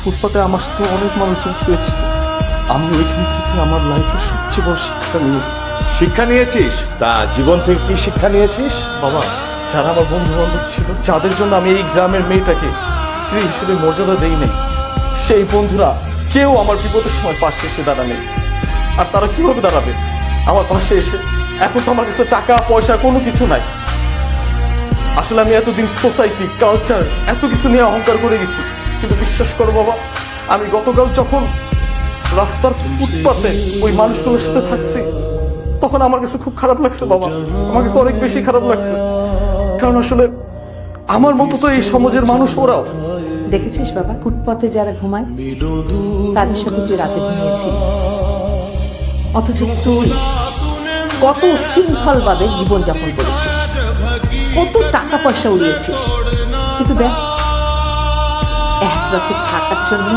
ফুটপাতে আমার সাথে অনেক মানুষজন শুয়েছে। আমি ওইখান থেকে আমার লাইফের সবচেয়ে বড় শিক্ষাটা নিয়েছি। শিক্ষা নিয়েছিস? তা জীবন থেকে কি শিক্ষা নিয়েছিস? বাবা, যারা আমার বন্ধু বান্ধব ছিল, যাদের জন্য আমি এই গ্রামের মেয়েটাকে স্ত্রী হিসেবে মর্যাদা দেই নাই, সেই বন্ধুরা কেউ আমার বিপদের সময় পাশে এসে দাঁড়ানে। আর তারা কিভাবে দাঁড়াবে আমার পাশে এসে? এখন তো আমার কাছে টাকা পয়সা কোনো কিছু নাই। আসলে আমি এতদিন সোসাইটি, কালচার এত কিছু নিয়ে অহংকার করে গেছি, কিন্তু বিশ্বাস করো বাবা, আমি গতকাল যখন রাস্তার ফুটপাতে ওই মানুষগুলোর সাথে থাকছি, তখন আমার কাছে খুব খারাপ লাগছে বাবা। আমার কাছে অনেক বেশি খারাপ লাগছে, কারণ আসলে আমার মতো তো এই সমাজের মানুষ ওরাও। দেখেছিস বাবা, ফুটপাতে যারা ঘুমায় তাদের সাথে তুই রাতে ঘুমিয়েছিস, অথচ তুই কত উশৃঙ্খল ভাবে জীবনযাপন করেছিস, কত টাকা পয়সা উড়িয়েছিস, কিন্তু দেখ এক রাতে থাকার জন্য